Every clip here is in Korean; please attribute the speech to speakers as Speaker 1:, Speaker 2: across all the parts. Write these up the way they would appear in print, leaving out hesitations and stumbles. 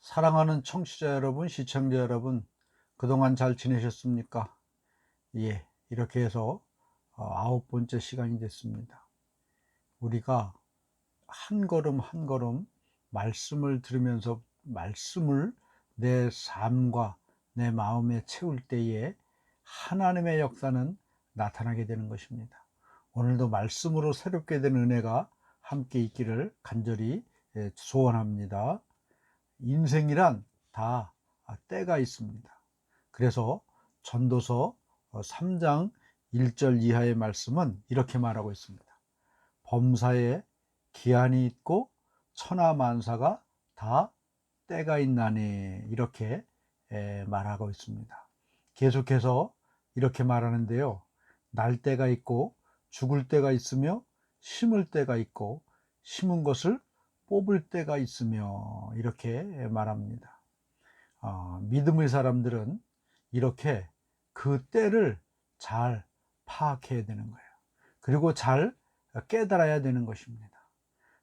Speaker 1: 사랑하는 청취자 여러분, 시청자 여러분, 그동안 잘 지내셨습니까? 예, 이렇게 해서 9번째 시간이 됐습니다. 우리가 한 걸음 한 걸음 말씀을 들으면서 말씀을 내 삶과 내 마음에 채울 때에 하나님의 역사는 나타나게 되는 것입니다. 오늘도 말씀으로 새롭게 된 은혜가 함께 있기를 간절히 소원합니다. 인생이란 다 때가 있습니다. 그래서 전도서 3장 1절 이하의 말씀은 이렇게 말하고 있습니다. 범사에 기한이 있고 천하만사가 다 때가 있나니, 이렇게 말하고 있습니다. 계속해서 이렇게 말하는데요. 날 때가 있고 죽을 때가 있으며 심을 때가 있고 심은 것을 뽑을 때가 있으며, 이렇게 말합니다. 믿음의 사람들은 이렇게 그 때를 잘 파악해야 되는 거예요. 그리고 잘 깨달아야 되는 것입니다.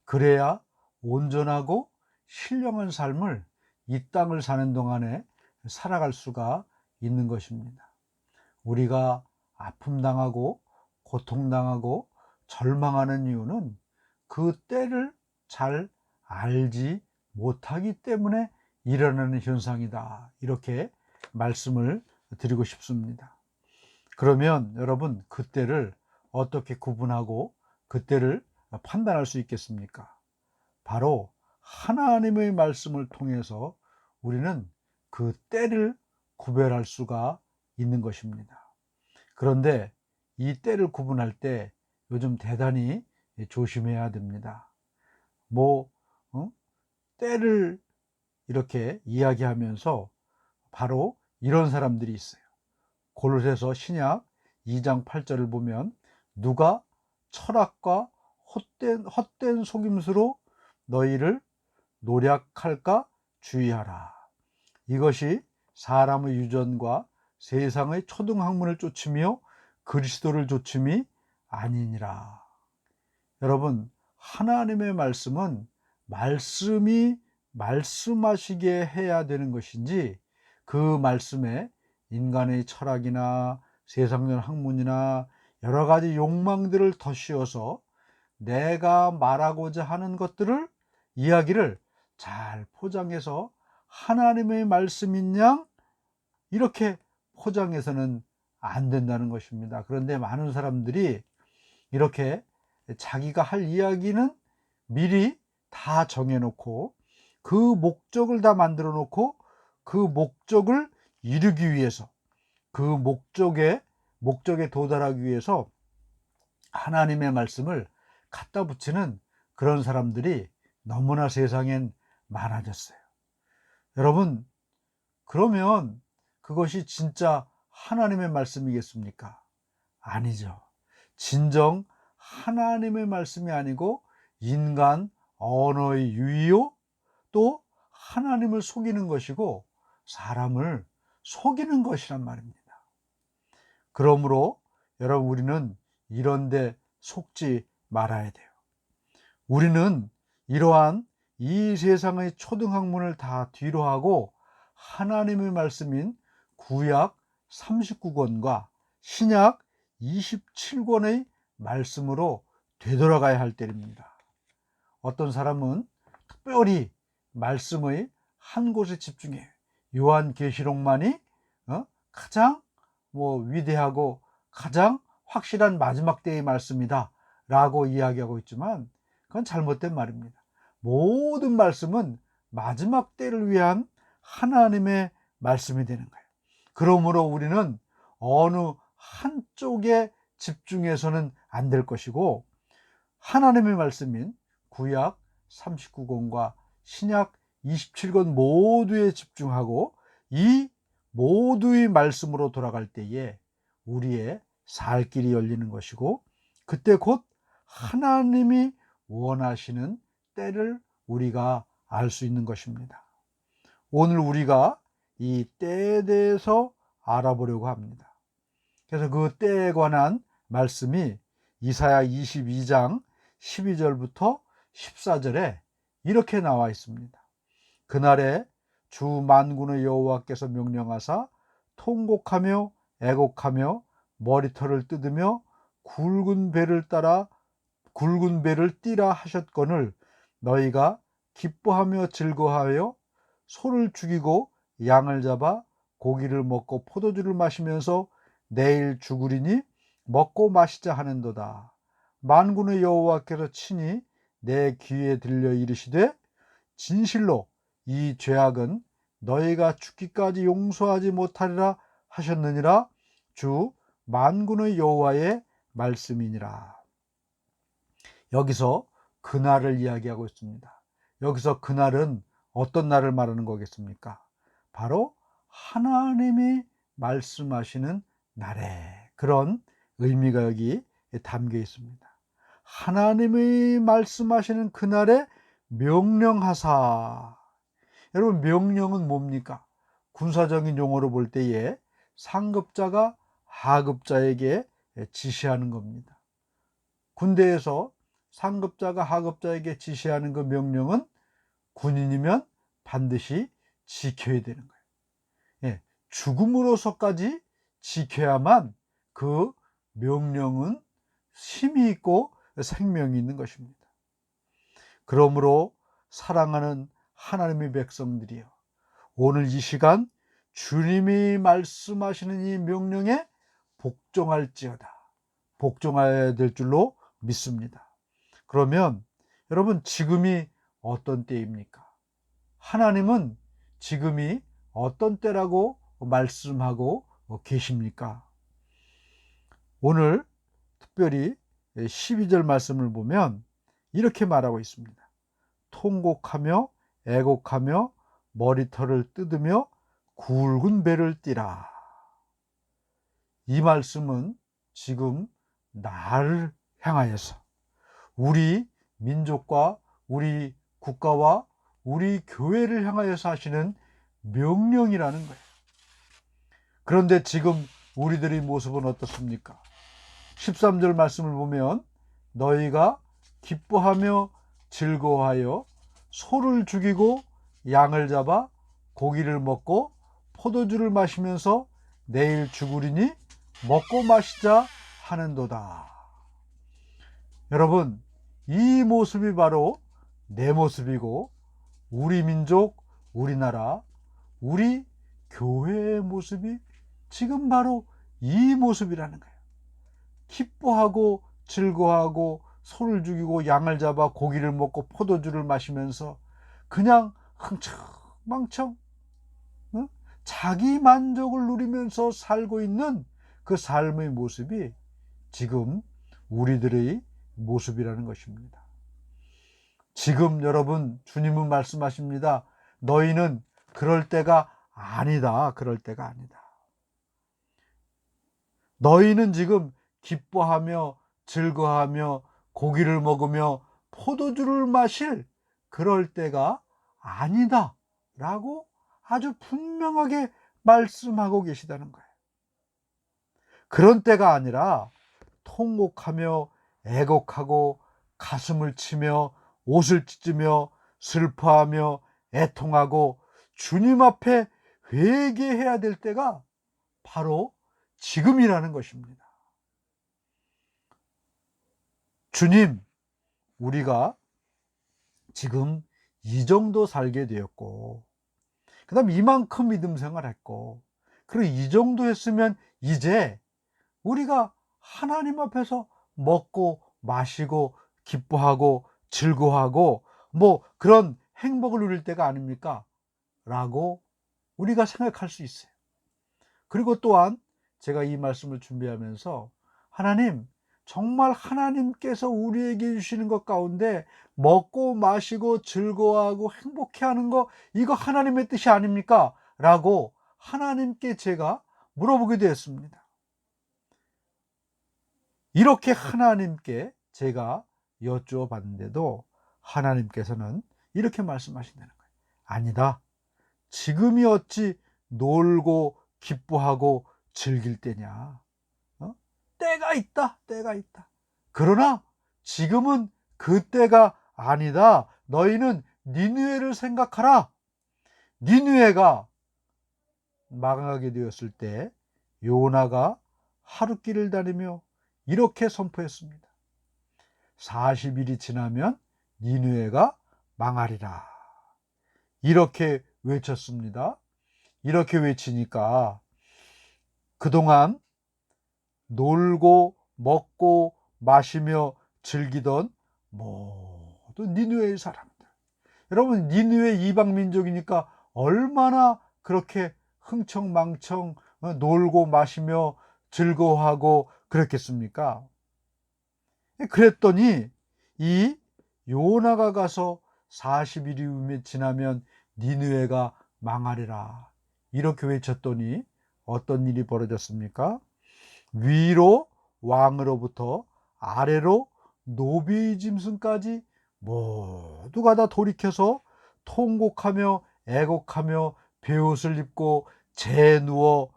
Speaker 1: 그래야 온전하고 신령한 삶을 이 땅을 사는 동안에 살아갈 수가 있는 것입니다. 우리가 아픔당하고 고통당하고 절망하는 이유는 그 때를 잘 알지 못하기 때문에 일어나는 현상이다, 이렇게 말씀을 드리고 싶습니다. 그러면 여러분, 그때를 어떻게 구분하고 그때를 판단할 수 있겠습니까? 바로 하나님의 말씀을 통해서 우리는 그 때를 구별할 수가 있는 것입니다. 그런데 이 때를 구분할 때 요즘 대단히 조심해야 됩니다. 때를 이렇게 이야기하면서 바로 이런 사람들이 있어요. 골로새서 신약 2장 8절을 보면, 누가 철학과 헛된 속임수로 너희를 노략할까 주의하라. 이것이 사람의 유전과 세상의 초등학문을 쫓으며 그리스도를 쫓음이 아니니라. 여러분, 하나님의 말씀은 말씀이 말씀하시게 해야 되는 것인지, 그 말씀에 인간의 철학이나 세상적 학문이나 여러 가지 욕망들을 덧씌워서 내가 말하고자 하는 것들을, 이야기를 잘 포장해서 하나님의 말씀인 양 이렇게 포장해서는 안 된다는 것입니다. 그런데 많은 사람들이 이렇게 자기가 할 이야기는 미리 다 정해놓고 그 목적을 다 만들어 놓고 그 목적을 이루기 위해서, 그 목적에 도달하기 위해서 하나님의 말씀을 갖다 붙이는 그런 사람들이 너무나 세상엔 많아졌어요. 여러분, 그러면 그것이 진짜 하나님의 말씀이겠습니까? 아니죠. 진정 하나님의 말씀이 아니고 인간 언어의 유희요, 또 하나님을 속이는 것이고 사람을 속이는 것이란 말입니다. 그러므로 여러분, 우리는 이런데 속지 말아야 돼요. 우리는 이러한 이 세상의 초등학문을 다 뒤로 하고 하나님의 말씀인 구약 39권과 신약 27권의 말씀으로 되돌아가야 할 때입니다. 어떤 사람은 특별히 말씀의 한 곳에 집중해요. 요한계시록만이 가장 위대하고 가장 확실한 마지막 때의 말씀이다 라고 이야기하고 있지만, 그건 잘못된 말입니다. 모든 말씀은 마지막 때를 위한 하나님의 말씀이 되는 거예요. 그러므로 우리는 어느 한쪽에 집중해서는 안 될 것이고, 하나님의 말씀인 구약 39권과 신약 27권 모두에 집중하고 이 모두의 말씀으로 돌아갈 때에 우리의 살 길이 열리는 것이고, 그때 곧 하나님이 원하시는 때를 우리가 알 수 있는 것입니다. 오늘 우리가 이 때에 대해서 알아보려고 합니다. 그래서 그 때에 관한 말씀이 이사야 22장 12절부터 14절에 이렇게 나와 있습니다. 그날에 주 만군의 여호와께서 명령하사 통곡하며 애곡하며 머리털을 뜯으며 굵은 배를 띠라 하셨거늘 너희가 기뻐하며 즐거워하여 소를 죽이고 양을 잡아 고기를 먹고 포도주를 마시면서 내일 죽으리니 먹고 마시자 하는도다. 만군의 여호와께서 친히 내 귀에 들려 이르시되 진실로 이 죄악은 너희가 죽기까지 용서하지 못하리라 하셨느니라. 주 만군의 여호와의 말씀이니라. 여기서 그날을 이야기하고 있습니다. 여기서 그날은 어떤 날을 말하는 거겠습니까? 바로 하나님이 말씀하시는 날에 그런 의미가 여기 담겨 있습니다. 하나님이 말씀하시는 그날에 명령하사. 여러분, 명령은 뭡니까? 군사적인 용어로 볼 때에 상급자가 하급자에게 지시하는 겁니다. 군대에서 상급자가 하급자에게 지시하는 그 명령은 군인이면 반드시 지켜야 되는 거예요. 예, 죽음으로서까지 지켜야만 그 명령은 힘이 있고 생명이 있는 것입니다. 그러므로 사랑하는 하나님의 백성들이여, 오늘 이 시간 주님이 말씀하시는 이 명령에 복종할지어다. 복종해야 될 줄로 믿습니다. 그러면 여러분, 지금이 어떤 때입니까? 하나님은 지금이 어떤 때라고 말씀하고 계십니까? 오늘 특별히 12절 말씀을 보면 이렇게 말하고 있습니다. 통곡하며 애곡하며 머리털을 뜯으며 굵은 배를 띠라. 이 말씀은 지금 나를 향하여서 우리 민족과 우리 국가와 우리 교회를 향하여서 하시는 명령이라는 거예요. 그런데 지금 우리들의 모습은 어떻습니까? 13절 말씀을 보면 너희가 기뻐하며 즐거워하여 소를 죽이고 양을 잡아 고기를 먹고 포도주를 마시면서 내일 죽으리니 먹고 마시자 하는도다. 여러분, 이 모습이 바로 내 모습이고 우리 민족, 우리나라, 우리 교회의 모습이 지금 바로 이 모습이라는 거예요. 기뻐하고 즐거워하고 소를 죽이고 양을 잡아 고기를 먹고 포도주를 마시면서 그냥 흥청망청 자기 만족을 누리면서 살고 있는 그 삶의 모습이 지금 우리들의 모습이라는 것입니다. 지금 여러분, 주님은 말씀하십니다. 너희는 그럴 때가 아니다. 그럴 때가 아니다. 너희는 지금 기뻐하며 즐거워하며 고기를 먹으며 포도주를 마실 그럴 때가 아니다 라고 아주 분명하게 말씀하고 계시다는 거예요. 그런 때가 아니라 통곡하며 애곡하고 가슴을 치며 옷을 찢으며 슬퍼하며 애통하고 주님 앞에 회개해야 될 때가 바로 지금이라는 것입니다. 주님, 우리가 지금 이 정도 살게 되었고, 그 다음 이만큼 믿음 생활했고, 그리고 이 정도 했으면 이제 우리가 하나님 앞에서 먹고 마시고 기뻐하고 즐거워하고 뭐 그런 행복을 누릴 때가 아닙니까? 라고 우리가 생각할 수 있어요. 그리고 또한 제가 이 말씀을 준비하면서 하나님, 정말 하나님께서 우리에게 주시는 것 가운데 먹고 마시고 즐거워하고 행복해하는 거, 이거 하나님의 뜻이 아닙니까? 라고 하나님께 제가 물어보게 되었습니다. 이렇게 하나님께 제가 여쭈어 봤는데도 하나님께서는 이렇게 말씀하신다는 거예요. 아니다. 지금이 어찌 놀고 기뻐하고 즐길 때냐. 때가 있다. 때가 있다. 그러나 지금은 그 때가 아니다. 너희는 니느웨를 생각하라. 니느웨가 망하게 되었을 때 요나가 하룻길을 다니며 이렇게 선포했습니다. 40일이 지나면 니느웨가 망하리라. 이렇게 외쳤습니다. 이렇게 외치니까 그동안 놀고 먹고 마시며 즐기던 모든 니느웨의 사람들, 여러분 니느웨 이방민족이니까 얼마나 그렇게 흥청망청 놀고 마시며 즐거워하고 그랬겠습니까? 그랬더니 이 요나가 가서 40일이 지나면 니느웨가 망하리라 이렇게 외쳤더니 어떤 일이 벌어졌습니까? 위로 왕으로부터 아래로 노비의 짐승까지 모두가 다 돌이켜서 통곡하며 애곡하며 베옷을 입고 재누워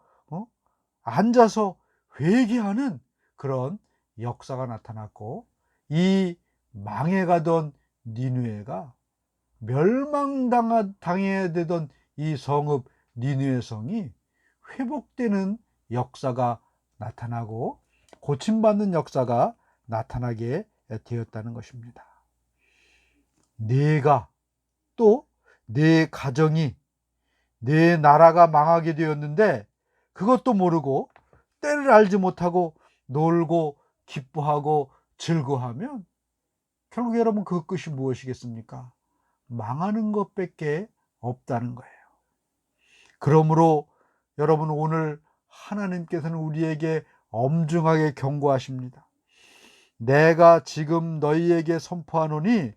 Speaker 1: 앉아서 회개하는 그런 역사가 나타났고, 이 망해가던 니느웨가 멸망당해야 되던 이 성읍 니느웨 성이 회복되는 역사가 나타나고 고침받는 역사가 나타나게 되었다는 것입니다. 내가 또 내 가정이 내 나라가 망하게 되었는데 그것도 모르고 때를 알지 못하고 놀고 기뻐하고 즐거워하면 결국 여러분 그 끝이 무엇이겠습니까? 망하는 것밖에 없다는 거예요. 그러므로 여러분 오늘 하나님께서는 우리에게 엄중하게 경고하십니다. 내가 지금 너희에게 선포하노니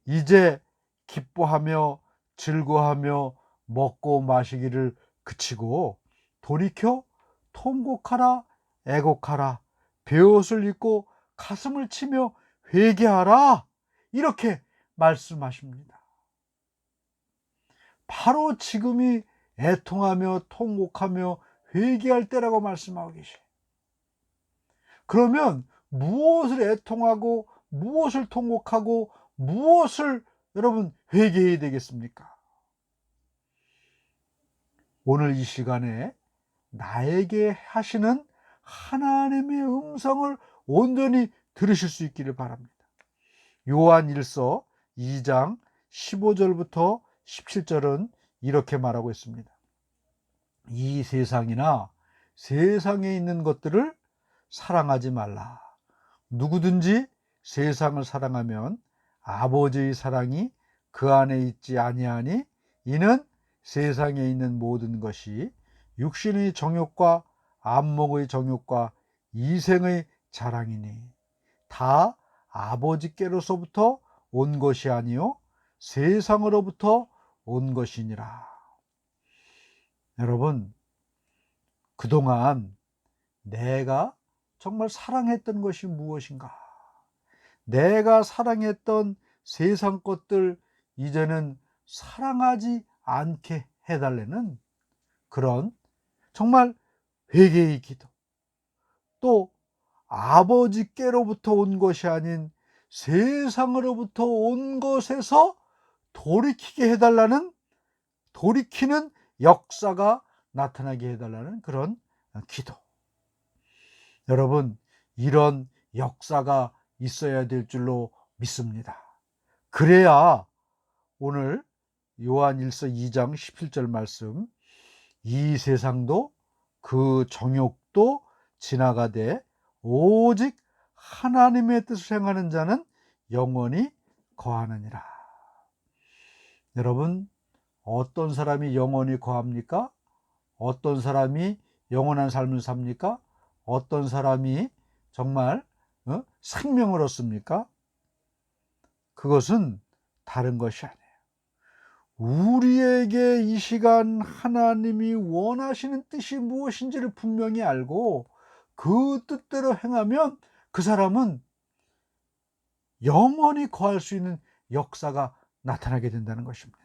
Speaker 1: 이제 기뻐하며 즐거워하며 먹고 마시기를 그치고 돌이켜 통곡하라 애곡하라 베옷을 입고 가슴을 치며 회개하라 이렇게 말씀하십니다. 바로 지금이 애통하며 통곡하며 회개할 때라고 말씀하고 계셔요. 그러면 무엇을 애통하고 무엇을 통곡하고 무엇을 여러분 회개해야 되겠습니까? 오늘 이 시간에 나에게 하시는 하나님의 음성을 온전히 들으실 수 있기를 바랍니다. 요한일서 2장 15절부터 17절은 이렇게 말하고 있습니다. 이 세상이나 세상에 있는 것들을 사랑하지 말라. 누구든지 세상을 사랑하면 아버지의 사랑이 그 안에 있지 아니하니 이는 세상에 있는 모든 것이 육신의 정욕과 안목의 정욕과 이생의 자랑이니 다 아버지께로서부터 온 것이 아니요 세상으로부터 온 것이니라. 여러분, 그동안 내가 정말 사랑했던 것이 무엇인가? 내가 사랑했던 세상 것들 이제는 사랑하지 않게 해달라는 그런 정말 회개의 기도, 또 아버지께로부터 온 것이 아닌 세상으로부터 온 것에서 돌이키게 해달라는, 돌이키는 역사가 나타나게 해달라는 그런 기도. 여러분, 이런 역사가 있어야 될 줄로 믿습니다. 그래야 오늘 요한일서 2장 17절 말씀, 이 세상도 그 정욕도 지나가되 오직 하나님의 뜻을 행하는 자는 영원히 거하느니라. 여러분, 어떤 사람이 영원히 거합니까? 어떤 사람이 영원한 삶을 삽니까? 어떤 사람이 정말 생명을 얻습니까? 그것은 다른 것이 아니에요. 우리에게 이 시간 하나님이 원하시는 뜻이 무엇인지를 분명히 알고 그 뜻대로 행하면 그 사람은 영원히 거할 수 있는 역사가 나타나게 된다는 것입니다.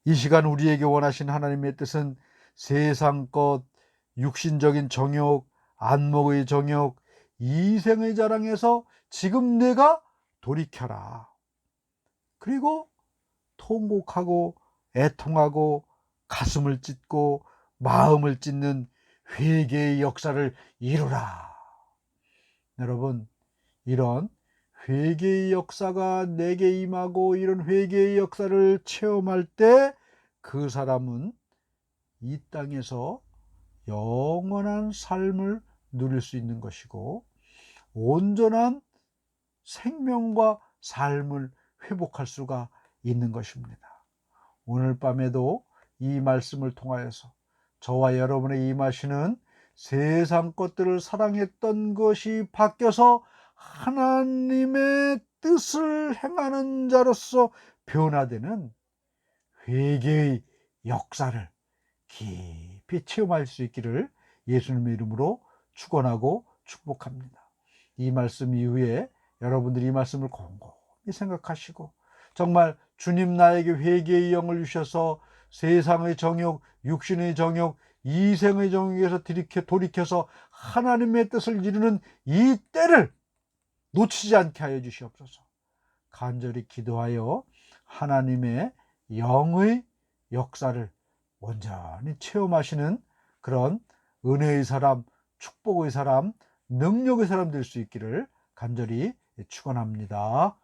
Speaker 1: 이 시간 우리에게 원하신 하나님의 뜻은 세상 것, 육신적인 정욕, 안목의 정욕, 이생의 자랑에서 지금 내가 돌이켜라. 그리고 통곡하고 애통하고 가슴을 찢고 마음을 찢는 회개의 역사를 이루라. 여러분, 이런 회개의 역사가 내게 임하고 이런 회개의 역사를 체험할 때 그 사람은 이 땅에서 영원한 삶을 누릴 수 있는 것이고 온전한 생명과 삶을 회복할 수가 있는 것입니다. 오늘 밤에도 이 말씀을 통하여서 저와 여러분의 임하시는 세상 것들을 사랑했던 것이 바뀌어서 하나님의 뜻을 행하는 자로서 변화되는 회개의 역사를 깊이 체험할 수 있기를 예수님의 이름으로 축원하고 축복합니다. 이 말씀 이후에 여러분들이 이 말씀을 곰곰이 생각하시고 정말 주님 나에게 회개의 영을 주셔서 세상의 정욕, 육신의 정욕, 이생의 정욕에서 돌이켜서 하나님의 뜻을 이루는 이 때를 놓치지 않게 하여 주시옵소서. 간절히 기도하여 하나님의 영의 역사를 온전히 체험하시는 그런 은혜의 사람, 축복의 사람, 능력의 사람 될 수 있기를 간절히 축원합니다.